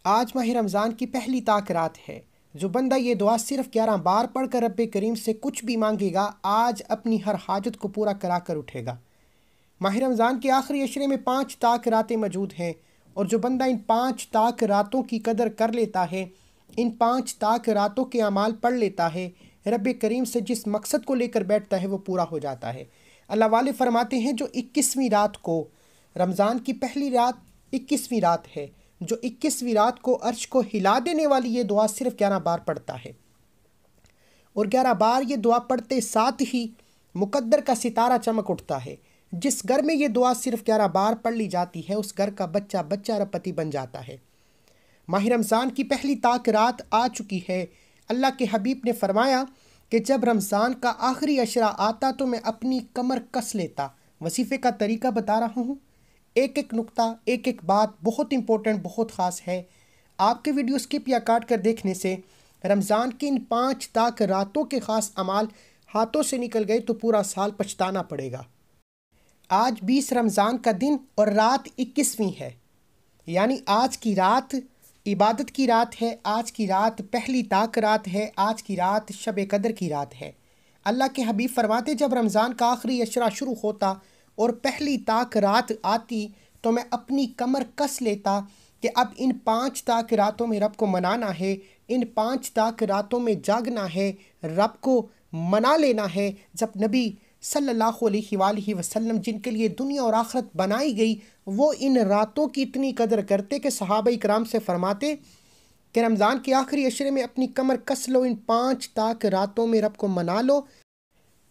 آج ماہ رمضان کی پہلی طاق رات ہے۔ جو بندہ یہ دعا صرف 11 بار پڑھ کر رب کریم سے کچھ بھی مانگے گا، آج اپنی ہر حاجت کو پورا کرا کر اٹھے گا۔ ماہ رمضان کے آخری عشرے میں 5 طاق راتیں موجود ہیں، اور جو بندہ ان 5 طاق راتوں کی قدر کر لیتا ہے، ان 5 طاق راتوں کے اعمال پڑھ لیتا ہے، رب کریم سے جس مقصد کو لے کر بیٹھتا ہے وہ پورا ہو جاتا ہے۔ اللہ والے فرماتے ہیں جو 21ویں رات کو، رمضان کی پہلی رات 21ویں رات ہے، جو 21ویں رات کو عرش کو ہلا دینے والی یہ دعا صرف 11 بار پڑھتا ہے، اور 11 بار یہ دعا پڑھتے ساتھ ہی مقدر کا ستارہ چمک اٹھتا ہے۔ جس گھر میں یہ دعا صرف 11 بار پڑھ لی جاتی ہے، اس گھر کا بچہ بچہ ربپتی بن جاتا ہے۔ ماہ رمضان کی پہلی طاق رات آ چکی ہے۔ اللہ کے حبیب نے فرمایا کہ جب رمضان کا آخری عشرہ آتا تو میں اپنی کمر کس لیتا۔ وظیفے کا طریقہ بتا رہا ہوں، ایک ایک نقطہ، ایک ایک بات بہت امپورٹنٹ، بہت خاص ہے۔ آپ کے ویڈیو سکپ یا کاٹ کر دیکھنے سے رمضان کی ان 5 طاق راتوں کے خاص اعمال ہاتھوں سے نکل گئے تو پورا سال پچھتانا پڑے گا۔ آج 20 رمضان کا دن اور رات 21ویں ہے، یعنی آج کی رات عبادت کی رات ہے، آج کی رات پہلی طاق رات ہے، آج کی رات شب قدر کی رات ہے۔ اللہ کے حبیب فرماتے جب رمضان کا آخری عشرہ شروع ہوتا اور پہلی طاق رات آتی تو میں اپنی کمر کس لیتا کہ اب ان 5 طاق راتوں میں رب کو منانا ہے، ان 5 طاق راتوں میں جاگنا ہے، رب کو منا لینا ہے۔ جب نبی صلی اللہ علیہ وآلہ وسلم جن کے لیے دنیا اور آخرت بنائی گئی، وہ ان راتوں کی اتنی قدر کرتے کہ صحابہ کرام سے فرماتے کہ رمضان کے آخری عشرے میں اپنی کمر کس لو، ان 5 طاق راتوں میں رب کو منا لو۔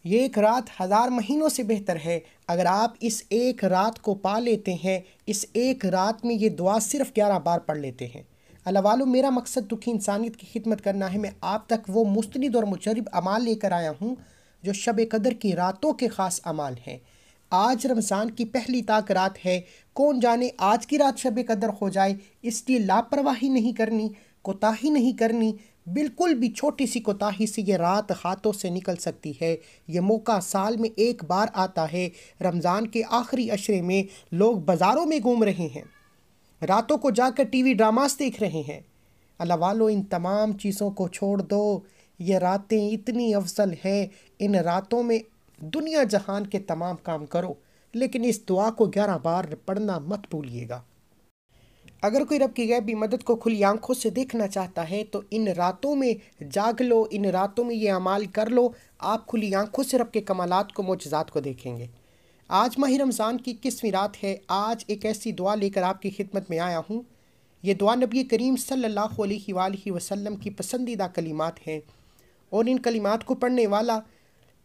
یہ ایک رات 1000 مہینوں سے بہتر ہے۔ اگر آپ اس ایک رات کو پا لیتے ہیں، اس ایک رات میں یہ دعا صرف 11 بار پڑھ لیتے ہیں۔ اللہ والو، میرا مقصد دکھی انسانیت کی خدمت کرنا ہے۔ میں آپ تک وہ مستند اور مجرب اعمال لے کر آیا ہوں جو شب قدر کی راتوں کے خاص اعمال ہیں۔ آج رمضان کی پہلی طاق رات ہے، کون جانے آج کی رات شب قدر ہو جائے، اس لیے لاپرواہی نہیں کرنی، کوتاہی نہیں کرنی۔ بالکل بھی چھوٹی سی کوتاہی سے یہ رات ہاتھوں سے نکل سکتی ہے۔ یہ موقع سال میں ایک بار آتا ہے۔ رمضان کے آخری عشرے میں لوگ بازاروں میں گھوم رہے ہیں، راتوں کو جا کر ٹی وی ڈراماز دیکھ رہے ہیں۔ اللہ والو، ان تمام چیزوں کو چھوڑ دو۔ یہ راتیں اتنی افضل ہیں، ان راتوں میں دنیا جہان کے تمام کام کرو، لیکن اس دعا کو 11 بار پڑھنا مت بھولیے گا۔ اگر کوئی رب کی غیبی مدد کو کھلی آنکھوں سے دیکھنا چاہتا ہے تو ان راتوں میں جاگ لو، ان راتوں میں یہ اعمال کر لو، آپ کھلی آنکھوں سے رب کے کمالات کو، معجزات کو دیکھیں گے۔ آج ماہ رمضان کی 21ویں رات ہے۔ آج ایک ایسی دعا لے کر آپ کی خدمت میں آیا ہوں۔ یہ دعا نبی کریم صلی اللہ علیہ وآلہ وسلم کی پسندیدہ کلمات ہیں، اور ان کلمات کو پڑھنے والا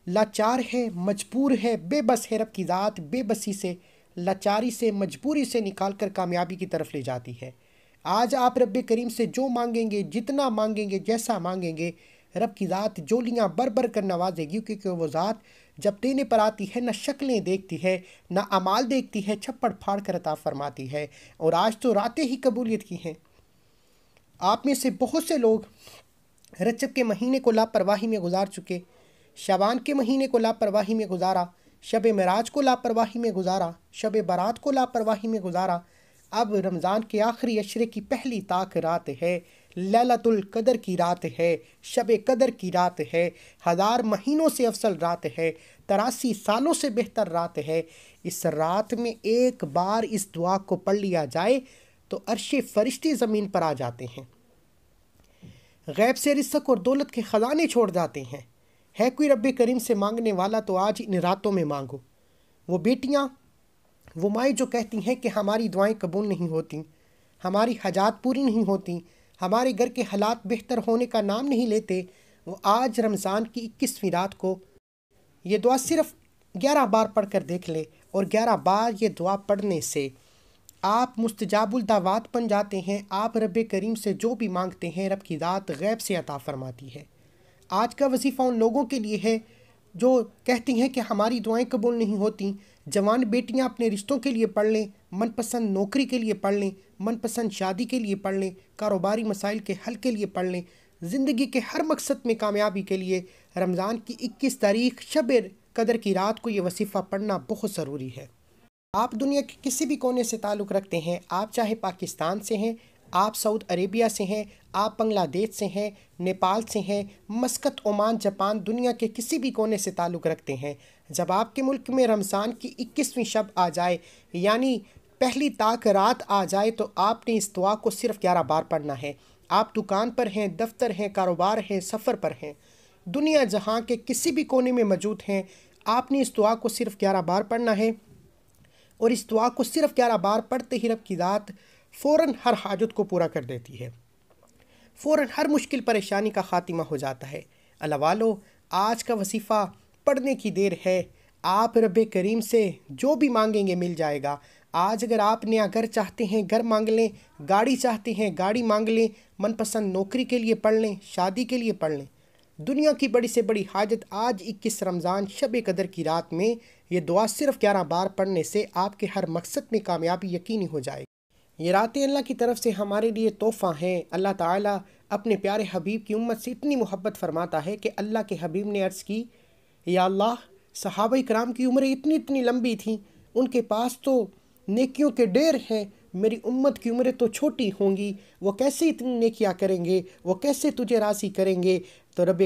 لاچار ہے، مجبور ہے، بے بس ہے۔ رب کی ذات بے بسی سے، لاچاری سے، مجبوری سے نکال کر کامیابی کی طرف لے جاتی ہے۔ آج آپ رب کریم سے جو مانگیں گے، جتنا مانگیں گے، جیسا مانگیں گے، رب کی ذات جولیاں بھر بھر کر نوازے گی، کیونکہ وہ ذات جب دینے پر آتی ہے نہ شکلیں دیکھتی ہے، نہ اعمال دیکھتی ہے، چھپڑ پھاڑ کر عطا فرماتی ہے۔ اور آج تو راتیں ہی قبولیت کی ہیں۔ آپ میں سے بہت سے لوگ رجب کے مہینے کو لاپرواہی میں گزار چکے، شعبان کے مہینے کو لاپرواہی میں گزارا، شب معراج کو لاپرواہی میں گزارا، شب برات کو لاپرواہی میں گزارا۔ اب رمضان کے آخری عشرے کی پہلی طاق رات ہے، لیلۃ القدر کی رات ہے، شب قدر کی رات ہے، 1000 مہینوں سے افضل رات ہے، 83 سالوں سے بہتر رات ہے۔ اس رات میں ایک بار اس دعا کو پڑھ لیا جائے تو عرش فرشتے زمین پر آ جاتے ہیں، غیب سے رزق اور دولت کے خزانے چھوڑ جاتے ہیں۔ ہے کوئی رب کریم سے مانگنے والا تو آج ان راتوں میں مانگو۔ وہ بیٹیاں، وہ مائیں جو کہتی ہیں کہ ہماری دعائیں قبول نہیں ہوتیں، ہماری حاجات پوری نہیں ہوتیں، ہمارے گھر کے حالات بہتر ہونے کا نام نہیں لیتے، وہ آج رمضان کی 21ویں رات کو یہ دعا صرف 11 بار پڑھ کر دیکھ لے، اور 11 بار یہ دعا پڑھنے سے آپ مستجاب الدعوات بن جاتے ہیں۔ آپ رب کریم سے جو بھی مانگتے ہیں رب کی ذات غیب سے عطا فرماتی ہے۔ آج کا وظیفہ ان لوگوں کے لیے ہے جو کہتی ہیں کہ ہماری دعائیں قبول نہیں ہوتیں۔ جوان بیٹیاں اپنے رشتوں کے لیے پڑھ لیں، من پسند نوکری کے لیے پڑھ لیں، من پسند شادی کے لیے پڑھ لیں، کاروباری مسائل کے حل کے لیے پڑھ لیں، زندگی کے ہر مقصد میں کامیابی کے لیے رمضان کی 21 تاریخ شب قدر کی رات کو یہ وظیفہ پڑھنا بہت ضروری ہے۔ آپ دنیا کے کسی بھی کونے سے تعلق رکھتے ہیں، آپ چاہے پاکستان سے ہیں، آپ سعود عربیہ سے ہیں، آپ بنگلہ دیش سے ہیں، نیپال سے ہیں، مسقط، عمان، جاپان، دنیا کے کسی بھی کونے سے تعلق رکھتے ہیں، جب آپ کے ملک میں رمضان کی 21ویں شب آ جائے یعنی پہلی طاق رات آ جائے تو آپ نے اس دعا کو صرف 11 بار پڑھنا ہے۔ آپ دکان پر ہیں، دفتر ہیں، کاروبار ہیں، سفر پر ہیں، دنیا جہاں کے کسی بھی کونے میں موجود ہیں، آپ نے اس دعا کو صرف 11 بار پڑھنا ہے، اور اس دعا کو صرف 11 بار پڑھتے ہی رب کی ذات فوراً ہر حاجت کو پورا کر دیتی ہے، فوراً ہر مشکل پریشانی کا خاتمہ ہو جاتا ہے۔ اللہ والو، آج کا وظیفہ پڑھنے کی دیر ہے، آپ رب کریم سے جو بھی مانگیں گے مل جائے گا۔ آج اگر آپ نیا گھر چاہتے ہیں گھر مانگ لیں، گاڑی چاہتے ہیں گاڑی مانگ لیں، من پسند نوکری کے لیے پڑھ لیں، شادی کے لیے پڑھ لیں، دنیا کی بڑی سے بڑی حاجت آج 21 رمضان شب قدر کی رات میں یہ دعا صرف 11 بار پڑھنے سے آپ کے ہر مقصد میں کامیابی یقینی ہو جائے گی۔ یہ راتیں اللہ کی طرف سے ہمارے لیے تحفہ ہیں۔ اللہ تعالیٰ اپنے پیارے حبیب کی امت سے اتنی محبت فرماتا ہے کہ اللہ کے حبیب نے عرض کی، یا اللہ، صحابہ کرام کی عمریں اتنی اتنی لمبی تھیں، ان کے پاس تو نیکیوں کے ڈھیر ہیں، میری امت کی عمریں تو چھوٹی ہوں گی، وہ کیسے اتنی نیکیاں کریں گے، وہ کیسے تجھے راضی کریں گے؟ تو رب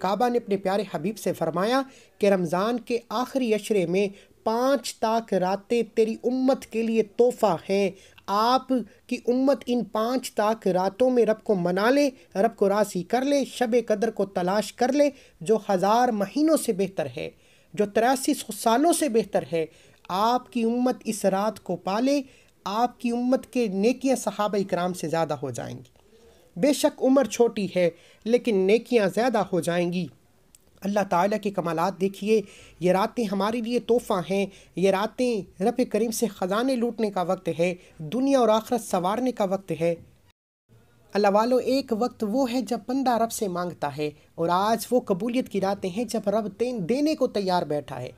کعبہ نے اپنے پیارے حبیب سے فرمایا کہ رمضان کے آخری عشرے میں 5 طاق راتیں تیری امت کے لیے تحفہ ہیں۔ آپ کی امت ان 5 طاق راتوں میں رب کو منا لے، رب کو راضی کر لے، شب قدر کو تلاش کر لے، جو 1000 مہینوں سے بہتر ہے، جو 8300 سالوں سے بہتر ہے۔ آپ کی امت اس رات کو پالے، آپ کی امت کے نیکیاں صحابہ کرام سے زیادہ ہو جائیں گی۔ بے شک عمر چھوٹی ہے لیکن نیکیاں زیادہ ہو جائیں گی۔ اللہ تعالیٰ کے کمالات دیکھیے، یہ راتیں ہمارے لیے تحفہ ہیں، یہ راتیں رب کریم سے خزانے لوٹنے کا وقت ہے، دنیا اور آخرت سنوارنے کا وقت ہے۔ اللہ والو، ایک وقت وہ ہے جب بندہ رب سے مانگتا ہے، اور آج وہ قبولیت کی راتیں ہیں جب رب دینے کو تیار بیٹھا ہے۔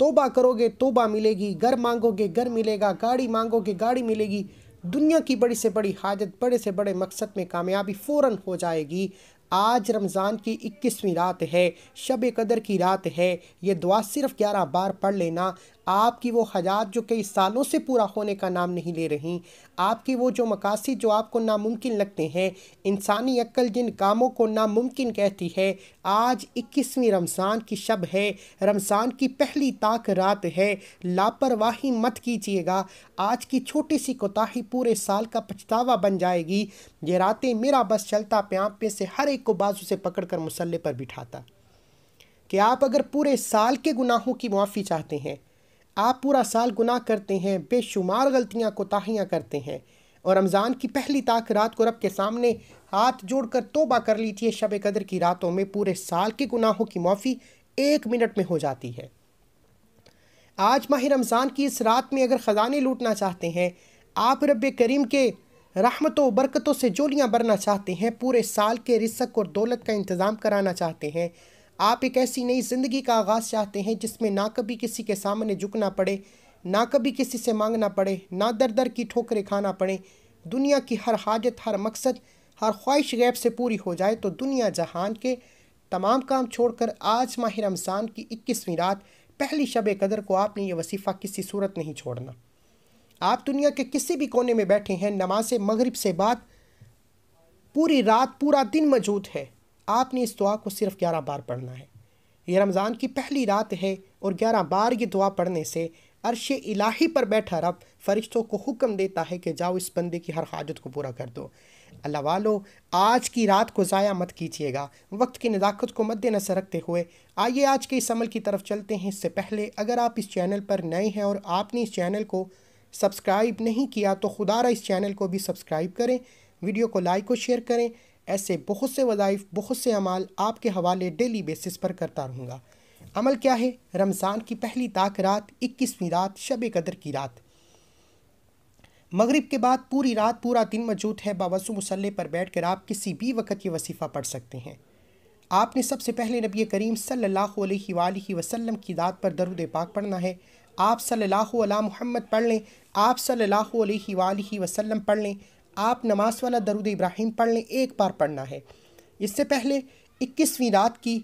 توبہ کرو گے توبہ ملے گی، گھر مانگو گے گھر ملے گا، گاڑی مانگو گے گاڑی ملے گی، دنیا کی بڑی سے بڑی حاجت، بڑے سے بڑے مقصد میں کامیابی فوراً ہو جائے گی۔ آج رمضان کی 21ویں رات ہے، شب قدر کی رات ہے، یہ دعا صرف 11 بار پڑھ لینا، آپ کی وہ حاجات جو کئی سالوں سے پورا ہونے کا نام نہیں لے رہی، آپ کی وہ جو مقاصد جو آپ کو ناممکن لگتے ہیں، انسانی عقل جن کاموں کو ناممکن کہتی ہے، آج 21ویں رمضان کی شب ہے، رمضان کی پہلی طاق رات ہے، لاپرواہی مت کیجیے گا۔ آج کی چھوٹی سی کوتاہی پورے سال کا پچھتاوا بن جائے گی۔ یہ راتیں میرا بس چلتا پیامپ میں سے ہر ایک کو بازو سے پکڑ کر مصلے پر بٹھاتا کہ آپ اگر پورے سال کے گناہوں کی معافی چاہتے ہیں، آپ پورا سال گناہ کرتے ہیں، بے شمار غلطیاں کوتاہیاں کرتے ہیں، اور رمضان کی پہلی طاق رات کو رب کے سامنے ہاتھ جوڑ کر توبہ کر لیجیے، شب قدر کی راتوں میں پورے سال کے گناہوں کی معافی 1 منٹ میں ہو جاتی ہے۔ آج ماہ رمضان کی اس رات میں اگر خزانے لوٹنا چاہتے ہیں، آپ رب کریم کے رحمتوں و برکتوں سے جولیاں بھرنا چاہتے ہیں، پورے سال کے رزق اور دولت کا انتظام کرانا چاہتے ہیں، آپ ایک ایسی نئی زندگی کا آغاز چاہتے ہیں جس میں نہ کبھی کسی کے سامنے جھکنا پڑے، نہ کبھی کسی سے مانگنا پڑے، نہ در در کی ٹھوکریں کھانا پڑے، دنیا کی ہر حاجت، ہر مقصد، ہر خواہش غیب سے پوری ہو جائے، تو دنیا جہان کے تمام کام چھوڑ کر آج ماہ رمضان کی 21ویں رات پہلی شب قدر کو آپ نے یہ وظیفہ کسی صورت نہیں چھوڑنا۔ آپ دنیا کے کسی بھی کونے میں بیٹھے ہیں، نماز مغرب سے بعد پوری رات پورا دن موجود ہے، آپ نے اس دعا کو صرف 11 بار پڑھنا ہے۔ یہ رمضان کی پہلی رات ہے، اور 11 بار یہ دعا پڑھنے سے عرش الہی پر بیٹھا رب فرشتوں کو حکم دیتا ہے کہ جاؤ اس بندے کی ہر حاجت کو پورا کر دو۔ اللہ والو، آج کی رات کو ضائع مت کیجیے گا۔ وقت کی نزاکت کو مد نظر رکھتے ہوئے آئیے آج کے اس عمل کی طرف چلتے ہیں۔ اس سے پہلے اگر آپ اس چینل پر نئے ہیں اور آپ نے اس چینل کو سبسکرائب نہیں کیا تو خدا را اس چینل کو بھی سبسکرائب کریں، ویڈیو کو لائک و شیئر کریں۔ ایسے بہت سے وظائف، بہت سے اعمال آپ کے حوالے ڈیلی بیسس پر کرتا رہوں گا۔ عمل کیا ہے؟ رمضان کی پہلی طاق رات، 21ویں رات، شب قدر کی رات، مغرب کے بعد پوری رات پورا دن موجود ہے۔ باوضو مصلے پر بیٹھ کر آپ کسی بھی وقت یہ وظیفہ پڑھ سکتے ہیں۔ آپ نے سب سے پہلے نبی کریم صلی اللہ علیہ وآلہ وسلم کی ذات پر درود پاک پڑھنا ہے۔ آپ صلی اللہ علیہ محمد پڑھ لیں، آپ صلی اللہ علیہ وآلہ وسلم پڑھ لیں، آپ نماز والا درود ابراہیم پڑھ لیں، 1 بار پڑھنا ہے۔ اس سے پہلے 21ویں رات کی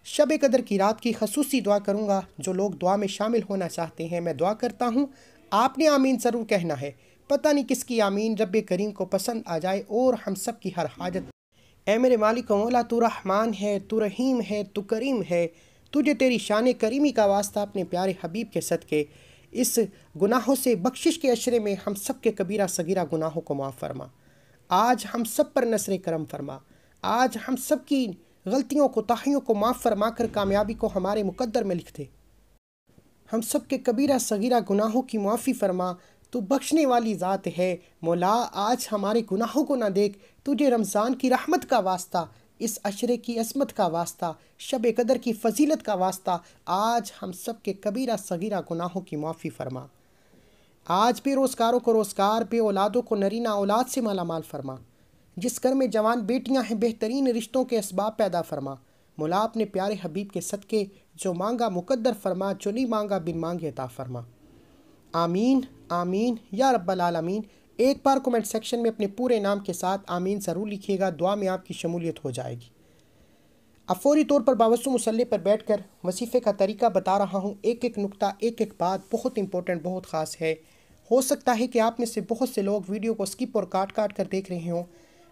شب قدر کی رات کی خصوصی دعا کروں گا۔ جو لوگ دعا میں شامل ہونا چاہتے ہیں، میں دعا کرتا ہوں، آپ نے آمین ضرور کہنا ہے۔ پتہ نہیں کس کی آمین رب کریم کو پسند آ جائے اور ہم سب کی ہر حاجت۔ اے میرے مالک و مولا، تو رحمان ہے، تو رحیم ہے، تو کریم ہے، تجھے تیری شان کریمی کا واسطہ اپنے پیارے حبیب کے صدقے اس گناہوں سے بخشش کے عشرے میں ہم سب کے کبیرہ صغیرہ گناہوں کو معاف فرما۔ آج ہم سب پر نصر کرم فرما۔ آج ہم سب کی غلطیوں کوتاہیوں کو معاف فرما کر کامیابی کو ہمارے مقدر میں لکھ دے۔ ہم سب کے کبیرہ صغیرہ گناہوں کی معافی فرما۔ تو بخشنے والی ذات ہے مولا، آج ہمارے گناہوں کو نہ دیکھ، تجھے رمضان کی رحمت کا واسطہ، اس عشرے کی عظمت کا واسطہ، شب قدر کی فضیلت کا واسطہ آج ہم سب کے کبیرہ صغیرہ گناہوں کی معافی فرما۔ آج بے روزگاروں کو روزگار، بے اولادوں کو نرینہ اولاد سے مالا مال فرما۔ جس گھر میں جوان بیٹیاں ہیں بہترین رشتوں کے اسباب پیدا فرما۔ مولا اپنے پیارے حبیب کے صدقے جو مانگا مقدر فرما، جو نہیں مانگا بن مانگے عطا فرما۔ آمین آمین یا رب العالمین۔ ایک بار کومنٹ سیکشن میں اپنے پورے نام کے ساتھ آمین ضرور لکھیے گا، دعا میں آپ کی شمولیت ہو جائے گی۔ اب فوری طور پر باوضو مصلی پر بیٹھ کر وظیفے کا طریقہ بتا رہا ہوں، ایک ایک نقطہ، ایک ایک بات بہت امپورٹنٹ، بہت خاص ہے۔ ہو سکتا ہے کہ آپ میں سے بہت سے لوگ ویڈیو کو سکپ اور کاٹ کاٹ کر دیکھ رہے ہوں،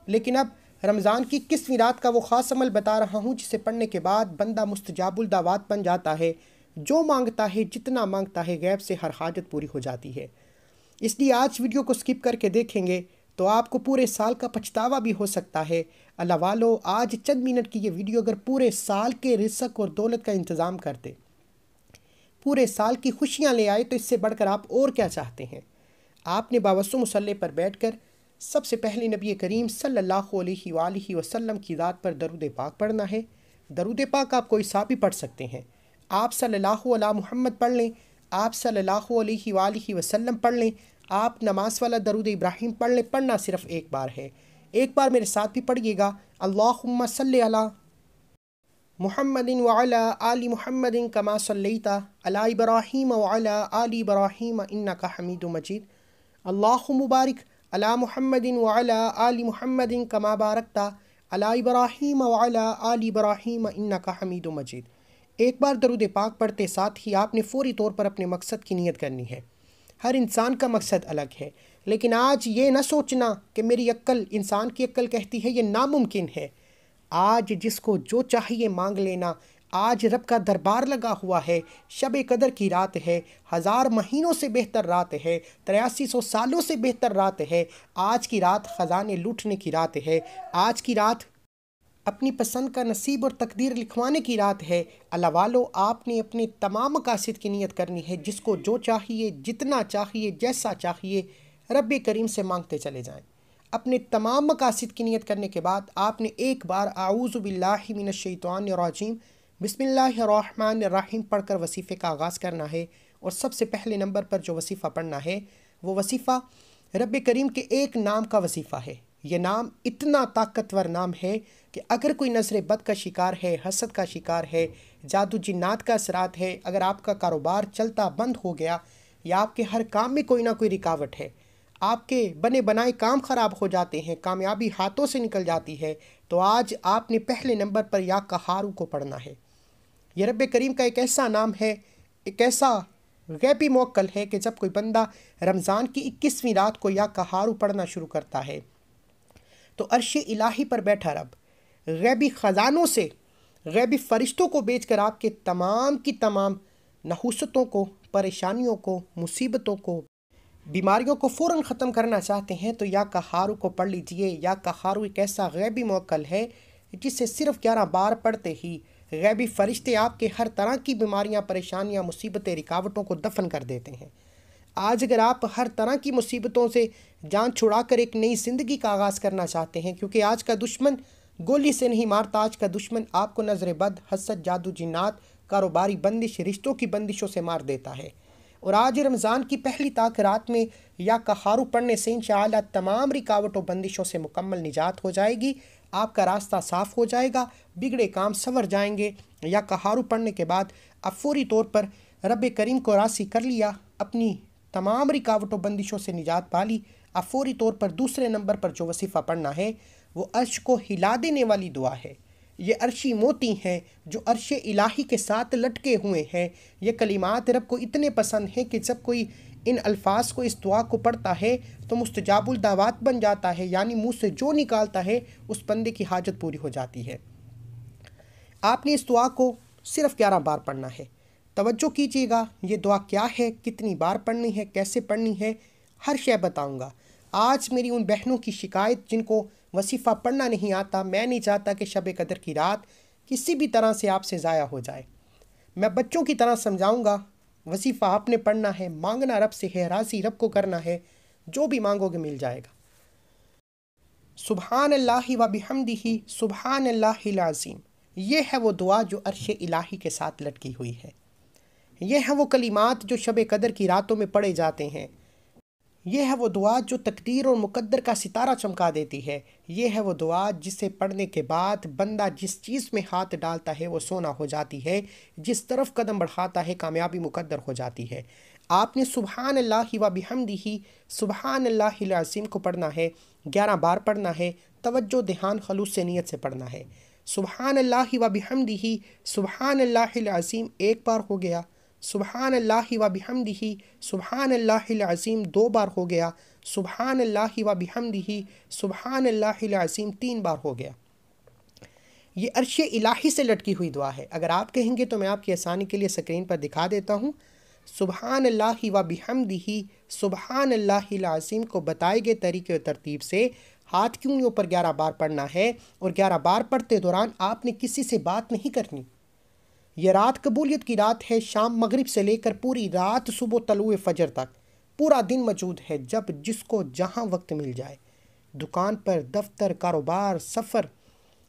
لیکن اب رمضان کی 21ویں رات کا وہ خاص عمل بتا رہا ہوں جسے پڑھنے کے بعد بندہ مستجاب الدعوات بن جاتا ہے، جو مانگتا ہے، جتنا مانگتا ہے، غیب سے ہر حاجت پوری ہو جاتی ہے۔ اس لیے آج ویڈیو کو سکپ کر کے دیکھیں گے تو آپ کو پورے سال کا پچھتاوا بھی ہو سکتا ہے۔ اللہ والو، آج چند منٹ کی یہ ویڈیو اگر پورے سال کے رزق اور دولت کا انتظام کرتے، پورے سال کی خوشیاں لے آئے، تو اس سے بڑھ کر آپ اور کیا چاہتے ہیں؟ آپ نے باوضو مصلی پر بیٹھ کر سب سے پہلے نبی کریم صلی اللہ علیہ وآلہ وسلم کی ذات پر درود پاک پڑھنا ہے۔ درود پاک آپ کوئی سا بھی پڑھ سکتے ہیں۔ آپ صلی اللہ علیہ محمد پڑھ لیں، آپ صلی اللہ علیہ وآلہ وسلم پڑھ لیں، آپ نماز والا درود ابراہیم پڑھ لیں۔ پڑھنا صرف ایک بار ہے۔ ایک بار میرے ساتھ بھی پڑھیے گا، اللہم صلی علی محمد وعلی آل محمد کما صلیت علی ابراہیم وعلی آل ابراہیم انک حمید مجید، اللہم بارک علی محمد وعلی آل محمد کما بارکت علی ابراہیم وعلی آل ابراہیم انک حمید مجید۔ ایک بار درود پاک پڑھتے ساتھ ہی آپ نے فوری طور پر اپنے مقصد کی نیت کرنی ہے۔ ہر انسان کا مقصد الگ ہے، لیکن آج یہ نہ سوچنا کہ میری عقل، انسان کی عقل کہتی ہے یہ ناممکن ہے۔ آج جس کو جو چاہیے مانگ لینا۔ آج رب کا دربار لگا ہوا ہے، شب قدر کی رات ہے، 1000 مہینوں سے بہتر رات ہے، 8300 سالوں سے بہتر رات ہے۔ آج کی رات خزانے لوٹنے کی رات ہے۔ آج کی رات اپنی پسند کا نصیب اور تقدیر لکھوانے کی رات ہے۔ اللہ والو، آپ نے اپنے تمام مقاصد کی نیت کرنی ہے۔ جس کو جو چاہیے، جتنا چاہیے، جیسا چاہیے، رب کریم سے مانگتے چلے جائیں۔ اپنے تمام مقاصد کی نیت کرنے کے بعد آپ نے ایک بار اعوذ باللہ من الشیطان الرجیم بسم اللہ الرحمن الرحیم پڑھ کر وظیفے کا آغاز کرنا ہے۔ اور سب سے پہلے نمبر پر جو وظیفہ پڑھنا ہے وہ وظیفہ رب کریم کے ایک نام کا وظیفہ ہے۔ یہ نام اتنا طاقتور نام ہے کہ اگر کوئی نظر بد کا شکار ہے، حسد کا شکار ہے، جادو جنات کا اثرات ہے، اگر آپ کا کاروبار چلتا بند ہو گیا یا آپ کے ہر کام میں کوئی نہ کوئی رکاوٹ ہے، آپ کے بنے بنائے کام خراب ہو جاتے ہیں، کامیابی ہاتھوں سے نکل جاتی ہے، تو آج آپ نے پہلے نمبر پر یا قہارو کو پڑھنا ہے۔ یہ رب کریم کا ایک ایسا نام ہے، ایک ایسا غیبی موکل ہے کہ جب کوئی بندہ رمضان کی 21ویں رات کو یا قہارو پڑھنا شروع کرتا ہے تو عرش الہی پر بیٹھا رب غیبی خزانوں سے، غیبی فرشتوں کو بھیج کر آپ کے تمام کی تمام نحوستوں کو، پریشانیوں کو، مصیبتوں کو، بیماریوں کو فوراً ختم کرنا چاہتے ہیں تو یا قہارو کو پڑھ لیجئے۔ یا قہارو ایک ایسا غیبی موکل ہے جسے صرف 11 بار پڑھتے ہی غیبی فرشتے آپ کے ہر طرح کی بیماریاں، پریشانیاں، مصیبتیں، رکاوٹوں کو دفن کر دیتے ہیں۔ آج اگر آپ ہر طرح کی مصیبتوں سے جان چھڑا کر ایک نئی زندگی کا آغاز کرنا چاہتے ہیں، کیونکہ آج کا دشمن گولی سے نہیں مارتا، آج کا دشمن آپ کو نظر بد، حسد، جادو جنات، کاروباری بندش، رشتوں کی بندشوں سے مار دیتا ہے۔ اور آج رمضان کی پہلی تاک رات میں یا قہارو پڑھنے سے انشاءاللہ تمام رکاوٹوں بندشوں سے مکمل نجات ہو جائے گی، آپ کا راستہ صاف ہو جائے گا، بگڑے کام سنور جائیں گے۔ یا قہارو پڑھنے کے بعد اب فوری طور پر رب کریم کو راضی کر لیا، اپنی تمام رکاوٹوں بندشوں سے نجات پالی۔ اب فوری طور پر دوسرے نمبر پر جو وظیفہ پڑھنا ہے وہ عرش کو ہلا دینے والی دعا ہے۔ یہ عرشی موتی ہیں جو عرش الہی کے ساتھ لٹکے ہوئے ہیں۔ یہ کلمات رب کو اتنے پسند ہیں کہ جب کوئی ان الفاظ کو، اس دعا کو پڑھتا ہے تو مستجاب الدعوات بن جاتا ہے، یعنی منہ سے جو نکالتا ہے اس بندے کی حاجت پوری ہو جاتی ہے۔ آپ نے اس دعا کو صرف 11 بار پڑھنا ہے۔ توجہ کیجیے گا، یہ دعا کیا ہے، کتنی بار پڑھنی ہے، کیسے پڑھنی ہے، ہر شے بتاؤں گا۔ آج میری ان بہنوں کی شکایت جن کو وظیفہ پڑھنا نہیں آتا، میں نہیں چاہتا کہ شب قدر کی رات کسی بھی طرح سے آپ سے ضائع ہو جائے۔ میں بچوں کی طرح سمجھاؤں گا، وظیفہ آپ نے پڑھنا ہے، مانگنا رب سے ہے، راضی رب کو کرنا ہے، جو بھی مانگو گے مل جائے گا۔ سبحان اللہ و بحمدہ سبحان اللہ العظیم، یہ ہے وہ دعا جو عرش الہی کے ساتھ لٹکی ہوئی ہے۔ یہ ہے وہ کلمات جو شب قدر کی راتوں میں پڑھے جاتے ہیں۔ یہ ہے وہ دعا جو تقدیر اور مقدر کا ستارہ چمکا دیتی ہے۔ یہ ہے وہ دعا جسے پڑھنے کے بعد بندہ جس چیز میں ہاتھ ڈالتا ہے وہ سونا ہو جاتی ہے، جس طرف قدم بڑھاتا ہے کامیابی مقدر ہو جاتی ہے۔ آپ نے سبحان اللہ و بحمدہ سبحان اللہ العظیم کو پڑھنا ہے، 11 بار پڑھنا ہے، توجہ دھیان خلوص سے نیت سے پڑھنا ہے۔ سبحان اللہ و بحمدہ سبحان اللہ العظیم 1 بار ہو گیا، سبحان اللہ و بحمدہ سبحان اللہ العظیم 2 بار ہو گیا، سبحان اللہ و بحمدہ سبحان اللہ العظیم 3 بار ہو گیا۔ یہ عرش الہی سے لٹکی ہوئی دعا ہے۔ اگر آپ کہیں گے تو میں آپ کی آسانی کے لیے سکرین پر دکھا دیتا ہوں۔ سبحان اللہ و بحمدہ سبحان اللہ العظیم کو بتائے گئے طریقے و ترتیب سے ہاتھ کی انگلیوں پر 11 بار پڑھنا ہے، اور 11 بار پڑھتے دوران آپ نے کسی سے بات نہیں کرنی۔ یہ رات قبولیت کی رات ہے، شام مغرب سے لے کر پوری رات صبح طلوع فجر تک پورا دن موجود ہے، جب جس کو جہاں وقت مل جائے، دکان پر، دفتر، کاروبار، سفر،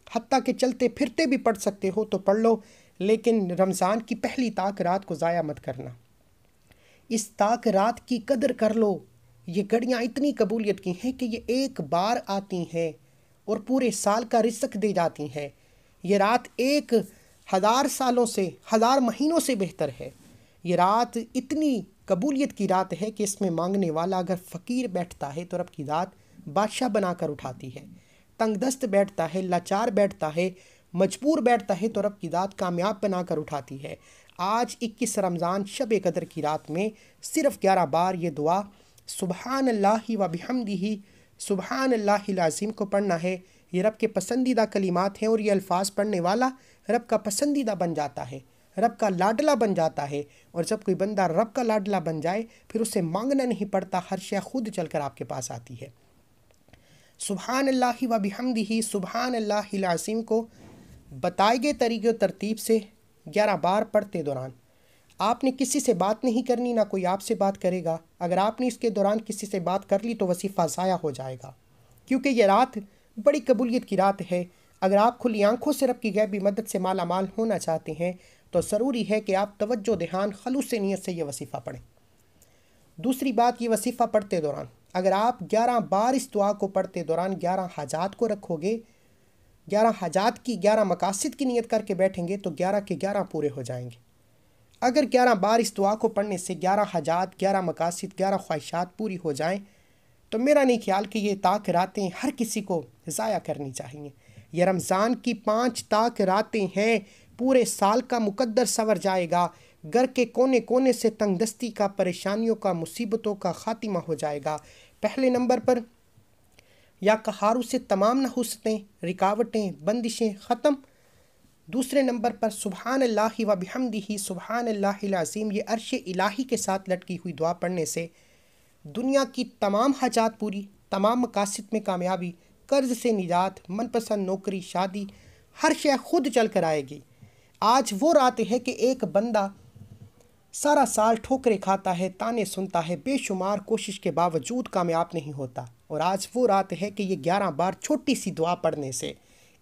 حتیٰ کہ چلتے پھرتے بھی پڑھ سکتے ہو تو پڑھ لو، لیکن رمضان کی پہلی طاق رات کو ضائع مت کرنا۔ اس طاق رات کی قدر کر لو۔ یہ گھڑیاں اتنی قبولیت کی ہیں کہ یہ 1 بار آتی ہیں اور پورے سال کا رزق دے جاتی ہیں۔ یہ رات 1000 سالوں سے، 1000 مہینوں سے بہتر ہے۔ یہ رات اتنی قبولیت کی رات ہے کہ اس میں مانگنے والا اگر فقیر بیٹھتا ہے تو رب کی ذات بادشاہ بنا کر اٹھاتی ہے، تنگ دست بیٹھتا ہے، لاچار بیٹھتا ہے، مجبور بیٹھتا ہے تو رب کی ذات کامیاب بنا کر اٹھاتی ہے۔ آج 21 رمضان شب قدر کی رات میں صرف 11 بار یہ دعا سبحان اللہ و بحمدہ سبحان اللہ العظیم کو پڑھنا ہے۔ یہ رب کے پسندیدہ کلمات ہیں، اور یہ الفاظ پڑھنے والا رب کا پسندیدہ بن جاتا ہے، رب کا لاڈلا بن جاتا ہے۔ اور جب کوئی بندہ رب کا لاڈلا بن جائے پھر اسے مانگنا نہیں پڑتا، ہر شے خود چل کر آپ کے پاس آتی ہے۔ سبحان اللہ و بحمدہ سبحان اللہ العظیم کو بتائے گئے طریقے و ترتیب سے 11 بار پڑھتے دوران آپ نے کسی سے بات نہیں کرنی، نہ کوئی آپ سے بات کرے گا۔ اگر آپ نے اس کے دوران کسی سے بات کر لی تو وظیفہ ضائع ہو جائے گا، کیونکہ یہ رات بڑی قبولیت کی رات ہے۔ اگر آپ کھلی آنکھوں سے رب کی غیبی مدد سے مالا مال ہونا چاہتے ہیں تو ضروری ہے کہ آپ توجہ دھیان خلوص سے نیت سے یہ وظیفہ پڑھیں۔ دوسری بات، یہ وظیفہ پڑھتے دوران اگر آپ 11 بار اس دعا کو پڑھتے دوران 11 حاجات کو رکھو گے، 11 حاجات کی 11 مقاصد کی نیت کر کے بیٹھیں گے تو 11 کے 11 پورے ہو جائیں گے۔ اگر 11 بار اس دعا کو پڑھنے سے 11 حاجات، 11 مقاصد، 11 خواہشات پوری ہو جائیں تو میرا نہیں خیال کہ یہ طاق راتیں ہر کسی کو ضائع کرنی چاہیے۔ یہ رمضان کی 5 طاق راتیں ہیں، پورے سال کا مقدر سنور جائے گا، گھر کے کونے کونے سے تنگ دستی کا، پریشانیوں کا، مصیبتوں کا خاتمہ ہو جائے گا۔ پہلے نمبر پر یا قہاروں سے تمام نحوستیں، رکاوٹیں، بندشیں ختم۔ دوسرے نمبر پر سبحان اللہ و بحمدہ سبحان اللہ العظیم، یہ عرش الہی کے ساتھ لٹکی ہوئی دعا پڑھنے سے دنیا کی تمام حاجات پوری، تمام مقاصد میں کامیابی، قرض سے نجات، من پسند نوکری، شادی، ہر شے خود چل کر آئے گی۔ آج وہ رات ہے کہ ایک بندہ سارا سال ٹھوکریں کھاتا ہے، تانے سنتا ہے، بے شمار کوشش کے باوجود کامیاب نہیں ہوتا، اور آج وہ رات ہے کہ یہ 11 بار چھوٹی سی دعا پڑھنے سے،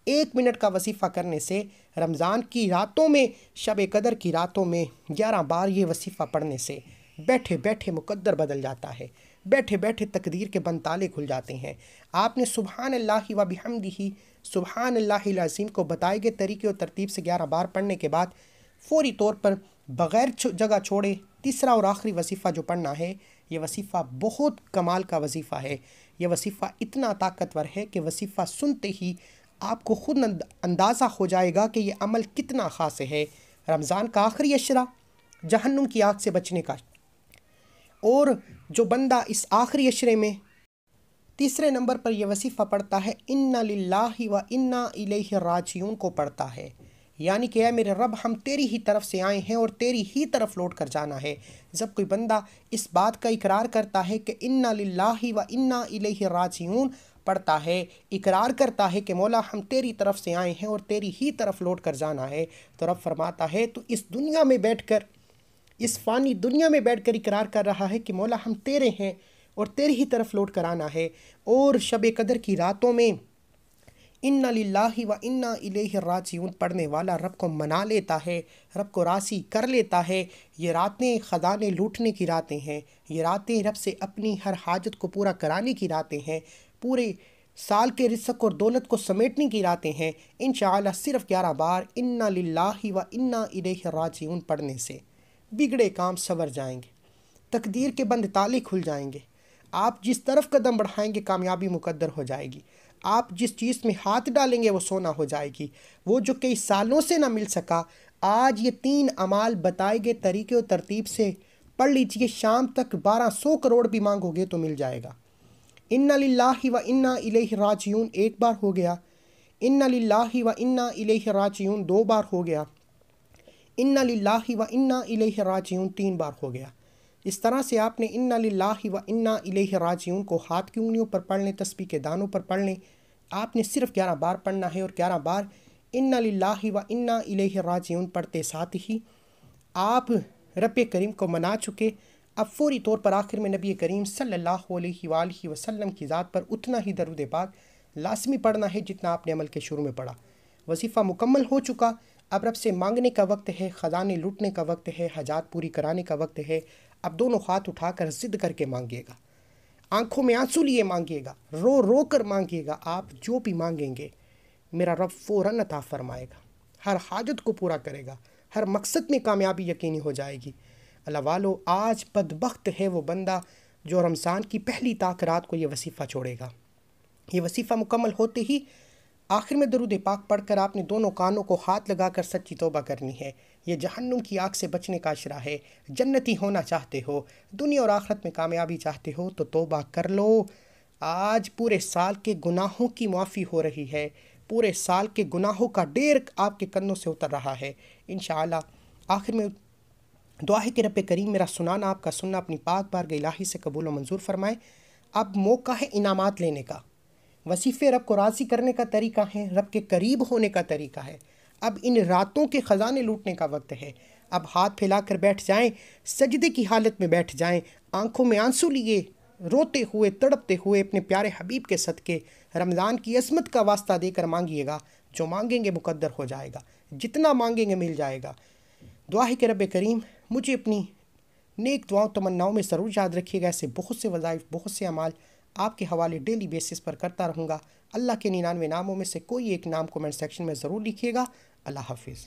1 منٹ کا وظیفہ کرنے سے، رمضان کی راتوں میں، شب قدر کی راتوں میں 11 بار یہ وظیفہ پڑھنے سے بیٹھے بیٹھے مقدر بدل جاتا ہے، بیٹھے بیٹھے تقدیر کے بند تالے کھل جاتے ہیں۔ آپ نے سبحان اللہ و بحمدہ سبحان اللہ العظیم کو بتائے گئے طریقے و ترتیب سے 11 بار پڑھنے کے بعد فوری طور پر بغیر جگہ چھوڑے تیسرا اور آخری وظیفہ جو پڑھنا ہے، یہ وظیفہ بہت کمال کا وظیفہ ہے۔ یہ وظیفہ اتنا طاقتور ہے کہ وظیفہ سنتے ہی آپ کو خود اندازہ ہو جائے گا کہ یہ عمل کتنا خاص ہے۔ رمضان کا آخری عشرہ جہنم کی آگ سے بچنے کا اور جو بندہ اس آخری عشرے میں تیسرے نمبر پر یہ وظیفہ پڑھتا ہے انا للہ و انا الیہ راجعون کو پڑھتا ہے، یعنی کہ اے میرے رب ہم تیری ہی طرف سے آئے ہیں اور تیری ہی طرف لوٹ کر جانا ہے۔ جب کوئی بندہ اس بات کا اقرار کرتا ہے کہ انا للہ و انا الیہ راجعون پڑھتا ہے، اقرار کرتا ہے کہ مولا ہم تیری طرف سے آئے ہیں اور تیری ہی طرف لوٹ کر جانا ہے، تو رب فرماتا ہے تو اس دنیا میں بیٹھ کر، اس فانی دنیا میں بیٹھ کر اقرار کر رہا ہے کہ مولا ہم تیرے ہیں اور تیری ہی طرف لوٹ کر آنا ہے۔ اور شب قدر کی راتوں میں انا للہ و انا الیہ راجعون پڑھنے والا رب کو منا لیتا ہے، رب کو راضی کر لیتا ہے۔ یہ راتیں خزانے لوٹنے کی راتیں ہیں، یہ راتیں رب سے اپنی ہر حاجت کو پورا کرانے کی راتیں ہیں، پورے سال کے رزق اور دولت کو سمیٹنے کی راتیں ہیں۔ انشاءاللہ صرف 11 بار انا للہ و انا الیہ راجعون پڑھنے سے بگڑے کام سنور جائیں گے، تقدیر کے بند تالے کھل جائیں گے، آپ جس طرف قدم بڑھائیں گے کامیابی مقدر ہو جائے گی، آپ جس چیز میں ہاتھ ڈالیں گے وہ سونا ہو جائے گی، وہ جو کئی سالوں سے نہ مل سکا آج یہ 3 اعمال بتائے گئے طریقے و ترتیب سے پڑھ لیجئے، شام تک 1200 کروڑ بھی مانگو گے تو مل جائے گا۔ انا للہ و انا الیہ راجعون 1 بار ہو گیا، انا للہ و انا الیہ راجعون 2 بار ہو گیا، انا للہ و انا الیہ راجعون 3 بار ہو گیا۔ اس طرح سے آپ نے انا للہ و انا الیہ راجعون کو ہاتھ کی انگلیوں پر پڑھ لیں، تسبیح کے دانوں پر پڑھ لیں، آپ نے صرف 11 بار پڑھنا ہے، اور 11 بار انا للہ و انا الیہ راجعون پڑھتے ساتھ ہی آپ رب کریم کو منا چکے۔ اب فوری طور پر آخر میں نبی کریم صلی اللہ علیہ وآلہ وسلم کی ذات پر اتنا ہی درود پاک لازمی پڑھنا ہے جتنا آپ نے عمل کے شروع میں پڑھا۔ وظیفہ مکمل ہو چکا، اب رب سے مانگنے کا وقت ہے، خزانے لوٹنے کا وقت ہے، حاجات پوری کرانے کا وقت ہے۔ اب دونوں ہاتھ اٹھا کر ضد کر کے مانگیے گا، آنکھوں میں آنسو لیے مانگیے گا، رو رو کر مانگیے گا، آپ جو بھی مانگیں گے میرا رب فوراً عطا فرمائے گا، ہر حاجت کو پورا کرے گا، ہر مقصد میں کامیابی یقینی ہو جائے گی۔ اللہ والو، آج بدبخت ہے وہ بندہ جو رمضان کی پہلی طاق رات کو یہ وظیفہ چھوڑے گا۔ یہ وظیفہ مکمل ہوتے ہی آخر میں درود پاک پڑھ کر آپ نے دونوں کانوں کو ہاتھ لگا کر سچی توبہ کرنی ہے۔ یہ جہنم کی آگ سے بچنے کا اشرہ ہے۔ جنتی ہونا چاہتے ہو، دنیا اور آخرت میں کامیابی چاہتے ہو تو توبہ کر لو۔ آج پورے سال کے گناہوں کی معافی ہو رہی ہے، پورے سال کے گناہوں کا ڈیر آپ کے کندھوں سے اتر رہا ہے۔ انشاءاللہ آخر میں دعا ہے کہ رب کریم میرا سنانا، آپ کا سننا اپنی پاک بارگاہ الہی سے قبول و منظور فرمائے۔ اب موقع ہے انعامات لینے کا، وظیفے رب کو راضی کرنے کا طریقہ ہے، رب کے قریب ہونے کا طریقہ ہے۔ اب ان راتوں کے خزانے لوٹنے کا وقت ہے۔ اب ہاتھ پھیلا کر بیٹھ جائیں، سجدے کی حالت میں بیٹھ جائیں، آنکھوں میں آنسو لیے، روتے ہوئے تڑپتے ہوئے اپنے پیارے حبیب کے صدقے رمضان کی عظمت کا واسطہ دے کر مانگیے گا۔ جو مانگیں گے مقدر ہو جائے گا، جتنا مانگیں گے مل جائے گا۔ دعا ہے کہ رب کریم مجھے اپنی نیک دعاؤں تمناؤں میں ضرور یاد رکھیے گا۔ ایسے بہت سے وظائف، بہت سے اعمال آپ کے حوالے ڈیلی بیسس پر کرتا رہوں گا۔ اللہ کے 99 ناموں میں سے کوئی ایک نام کومنٹ سیکشن میں ضرور لکھیے گا۔ اللہ حافظ۔